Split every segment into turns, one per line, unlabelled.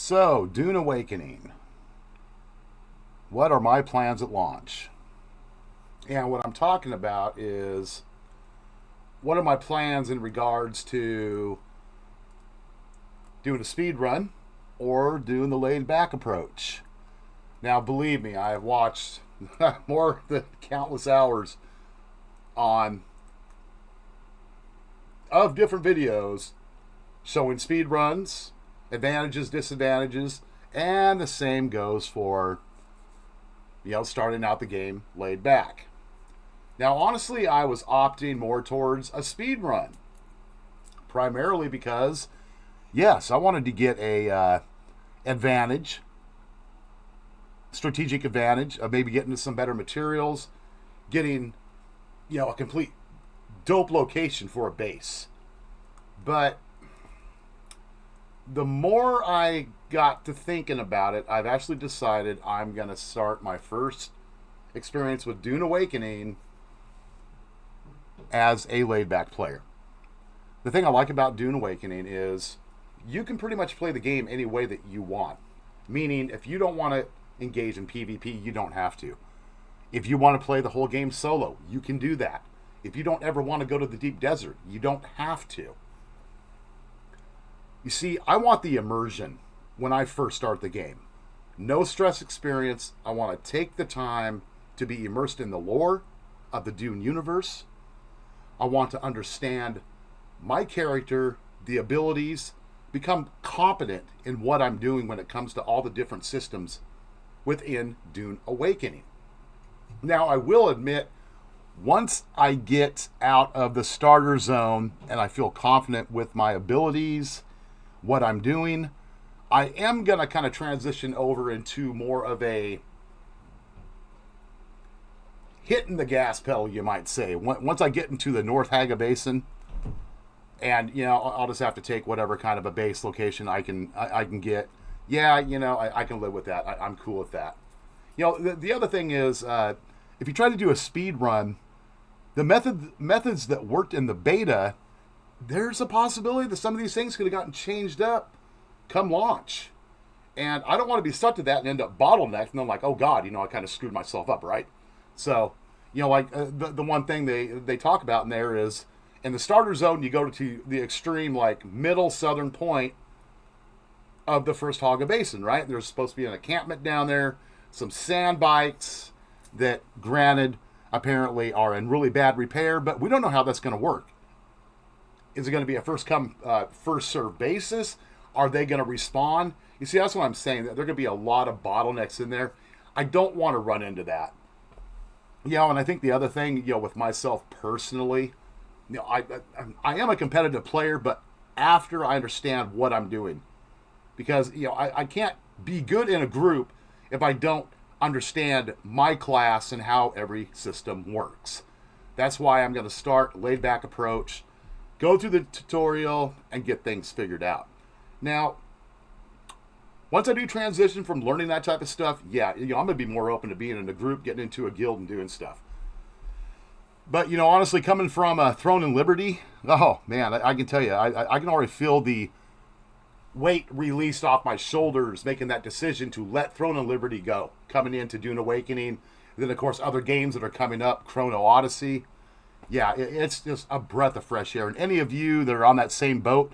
So, Dune Awakening. What are my plans at launch? And what I'm talking about is what are my plans in regards to doing a speed run or doing the laid back approach. Now, believe me, I have watched more than countless hours on of different videos showing speed runs, advantages, disadvantages, and the same goes for starting out the game laid back. Now, honestly, I was opting more towards a speed run, primarily because, yes, I wanted to get a advantage, strategic advantage of maybe getting to some better materials, getting a complete dope location for a base. But the more I got to thinking about it, I've actually decided I'm going to start my first experience with Dune Awakening as a laid back player. The thing I like about Dune Awakening is you can pretty much play the game any way that you want. Meaning, if you don't want to engage in PvP, you don't have to. If you want to play the whole game solo, you can do that. If you don't ever want to go to the deep desert, you don't have to. You see, I want the immersion when I first start the game. No stress experience. I want to take the time to be immersed in the lore of the Dune universe. I want to understand my character, the abilities, become competent in what I'm doing when it comes to all the different systems within Dune Awakening. Now, I will admit, once I get out of the starter zone and I feel confident with my abilities, what I'm doing, I am going to kind of transition over into more of a hitting the gas pedal, you might say. Once I get into the North Haga Basin, and I'll just have to take whatever kind of a base location I can get. Yeah, I can live with that. I'm cool with that. The other thing is, if you try to do a speed run, the methods that worked in the beta, there's a possibility that some of these things could have gotten changed up come launch. And I don't want to be stuck to that and end up bottlenecked. And I'm like, oh God, I kind of screwed myself up, right? So, the one thing they talk about in there is in the starter zone, you go to the extreme, middle southern point of the first Haga Basin, right? There's supposed to be an encampment down there, some sand bikes that, granted, apparently are in really bad repair, but we don't know how that's going to work. Is it going to be a first come, first serve basis? Are they going to respawn? You see, that's what I'm saying. There are going to be a lot of bottlenecks in there. I don't want to run into that. And I think the other thing, with myself personally, I am a competitive player, but after I understand what I'm doing. Because, I can't be good in a group if I don't understand my class and how every system works. That's why I'm going to start laid back approach, go through the tutorial, and get things figured out. Now, once I do transition from learning that type of stuff, I'm going to be more open to being in a group, getting into a guild, and doing stuff. But, honestly, coming from Throne and Liberty, oh, man, I can tell you, I can already feel the weight released off my shoulders making that decision to let Throne and Liberty go, coming into Dune Awakening. And then, of course, other games that are coming up, Chrono Odyssey. Yeah, it's just a breath of fresh air. And any of you that are on that same boat,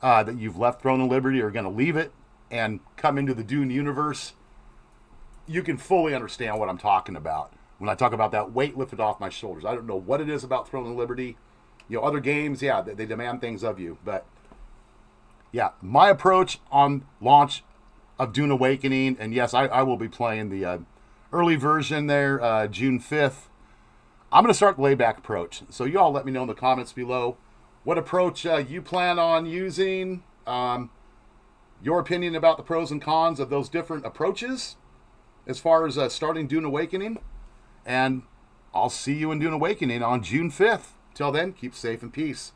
that you've left Throne and Liberty, are going to leave it and come into the Dune universe, you can fully understand what I'm talking about when I talk about that weight lifted off my shoulders. I don't know what it is about Throne and Liberty. Other games, they demand things of you. But, my approach on launch of Dune Awakening, and yes, I will be playing the early version there, June 5th. I'm going to start the layback approach. So you all let me know in the comments below what approach you plan on using, your opinion about the pros and cons of those different approaches as far as starting Dune Awakening. And I'll see you in Dune Awakening on June 5th. Till then, keep safe and peace.